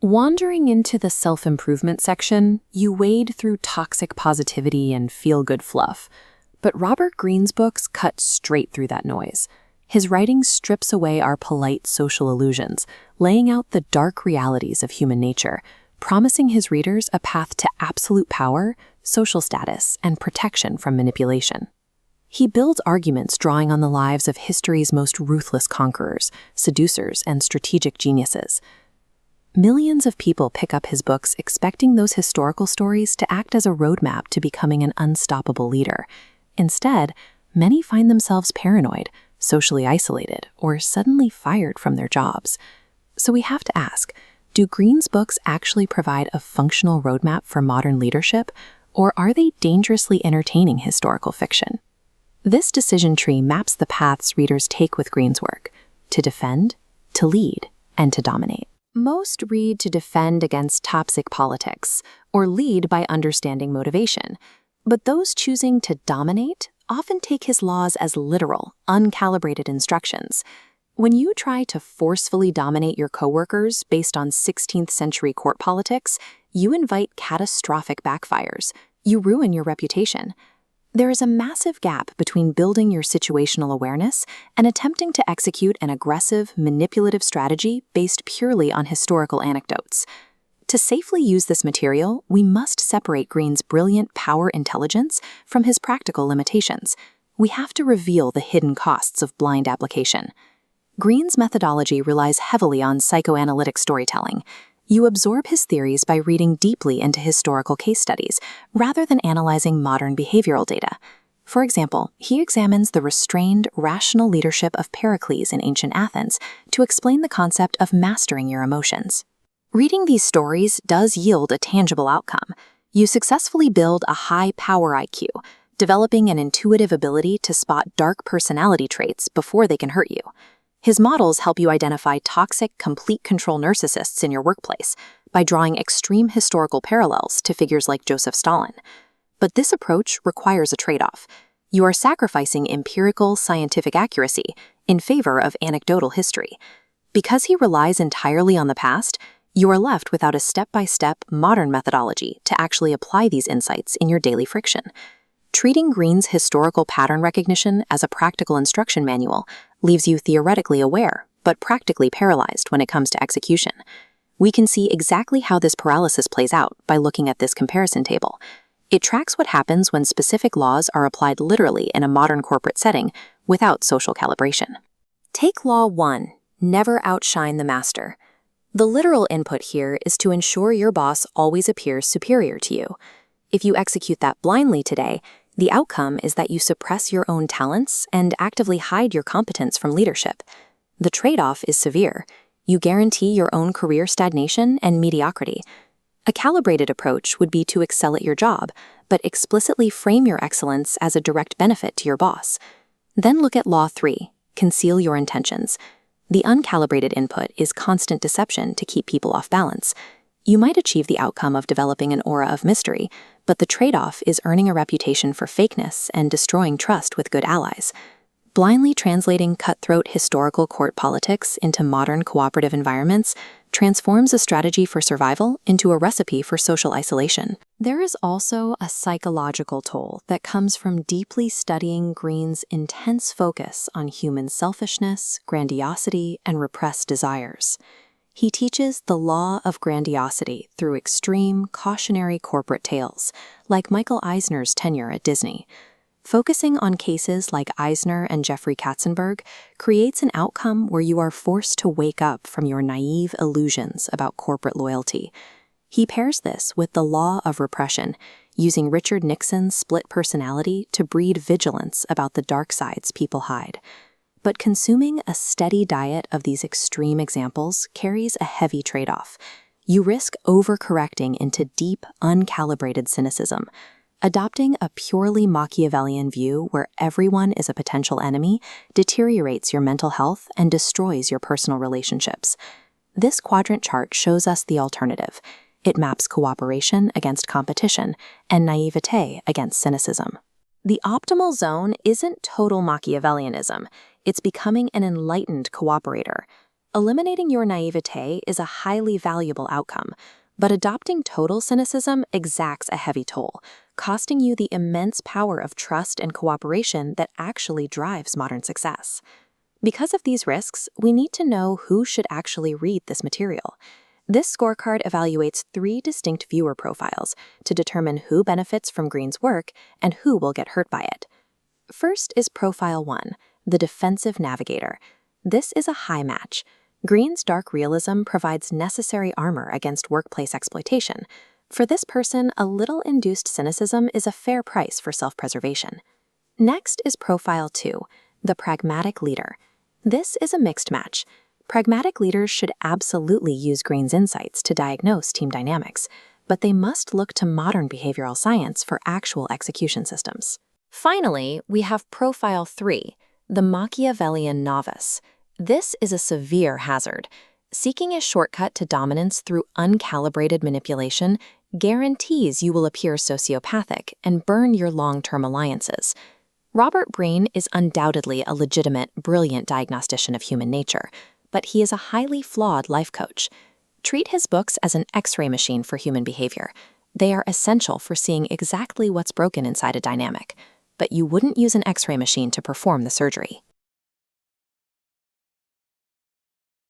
Wandering into the self-improvement section, you wade through toxic positivity and feel-good fluff. But Robert Greene's books cut straight through that noise. His writing strips away our polite social illusions, laying out the dark realities of human nature, promising his readers a path to absolute power, social status, and protection from manipulation. He builds arguments drawing on the lives of history's most ruthless conquerors, seducers, and strategic geniuses. Millions of people pick up his books expecting those historical stories to act as a roadmap to becoming an unstoppable leader. Instead, many find themselves paranoid, socially isolated, or suddenly fired from their jobs. So we have to ask, do Greene's books actually provide a functional roadmap for modern leadership, or are they dangerously entertaining historical fiction? This decision tree maps the paths readers take with Greene's work: to defend, to lead, and to dominate. Most read to defend against toxic politics, or lead by understanding motivation. But those choosing to dominate often take his laws as literal, uncalibrated instructions. When you try to forcefully dominate your coworkers based on 16th century court politics, you invite catastrophic backfires. You ruin your reputation. There is a massive gap between building your situational awareness and attempting to execute an aggressive, manipulative strategy based purely on historical anecdotes. To safely use this material, we must separate Greene's brilliant power intelligence from his practical limitations. We have to reveal the hidden costs of blind application. Greene's methodology relies heavily on psychoanalytic storytelling. You absorb his theories by reading deeply into historical case studies, rather than analyzing modern behavioral data. For example, he examines the restrained, rational leadership of Pericles in ancient Athens to explain the concept of mastering your emotions. Reading these stories does yield a tangible outcome. You successfully build a high power IQ, developing an intuitive ability to spot dark personality traits before they can hurt you. His models help you identify toxic, complete control narcissists in your workplace by drawing extreme historical parallels to figures like Joseph Stalin. But this approach requires a trade-off. You are sacrificing empirical, scientific accuracy in favor of anecdotal history. Because he relies entirely on the past, you are left without a step-by-step modern methodology to actually apply these insights in your daily friction. Treating Greene's historical pattern recognition as a practical instruction manual leaves you theoretically aware, but practically paralyzed when it comes to execution. We can see exactly how this paralysis plays out by looking at this comparison table. It tracks what happens when specific laws are applied literally in a modern corporate setting without social calibration. Take Law 1, never outshine the master. The literal input here is to ensure your boss always appears superior to you. If you execute that blindly today, the outcome is that you suppress your own talents and actively hide your competence from leadership. The trade-off is severe. You guarantee your own career stagnation and mediocrity. A calibrated approach would be to excel at your job, but explicitly frame your excellence as a direct benefit to your boss. Then look at Law 3, conceal your intentions. The uncalibrated input is constant deception to keep people off balance. You might achieve the outcome of developing an aura of mystery, but the trade-off is earning a reputation for fakeness and destroying trust with good allies. Blindly translating cutthroat historical court politics into modern cooperative environments transforms a strategy for survival into a recipe for social isolation. There is also a psychological toll that comes from deeply studying Greene's intense focus on human selfishness, grandiosity, and repressed desires. He teaches the law of grandiosity through extreme, cautionary corporate tales, like Michael Eisner's tenure at Disney. Focusing on cases like Eisner and Jeffrey Katzenberg creates an outcome where you are forced to wake up from your naive illusions about corporate loyalty. He pairs this with the law of repression, using Richard Nixon's split personality to breed vigilance about the dark sides people hide. But consuming a steady diet of these extreme examples carries a heavy trade-off. You risk overcorrecting into deep, uncalibrated cynicism. Adopting a purely Machiavellian view where everyone is a potential enemy deteriorates your mental health and destroys your personal relationships. This quadrant chart shows us the alternative. It maps cooperation against competition and naivete against cynicism. The optimal zone isn't total Machiavellianism. It's becoming an enlightened cooperator. Eliminating your naivete is a highly valuable outcome, but adopting total cynicism exacts a heavy toll, costing you the immense power of trust and cooperation that actually drives modern success. Because of these risks, we need to know who should actually read this material. This scorecard evaluates 3 distinct viewer profiles to determine who benefits from Greene's work and who will get hurt by it. First is Profile 1, the defensive navigator. This is a high match. Greene's dark realism provides necessary armor against workplace exploitation. For this person, a little induced cynicism is a fair price for self-preservation. Next is Profile 2, the pragmatic leader. This is a mixed match. Pragmatic leaders should absolutely use Greene's insights to diagnose team dynamics, but they must look to modern behavioral science for actual execution systems. Finally, we have Profile 3, the Machiavellian novice. This is a severe hazard. Seeking a shortcut to dominance through uncalibrated manipulation guarantees you will appear sociopathic and burn your long-term alliances. Robert Greene is undoubtedly a legitimate, brilliant diagnostician of human nature, but he is a highly flawed life coach. Treat his books as an X-ray machine for human behavior. They are essential for seeing exactly what's broken inside a dynamic, but you wouldn't use an X-ray machine to perform the surgery.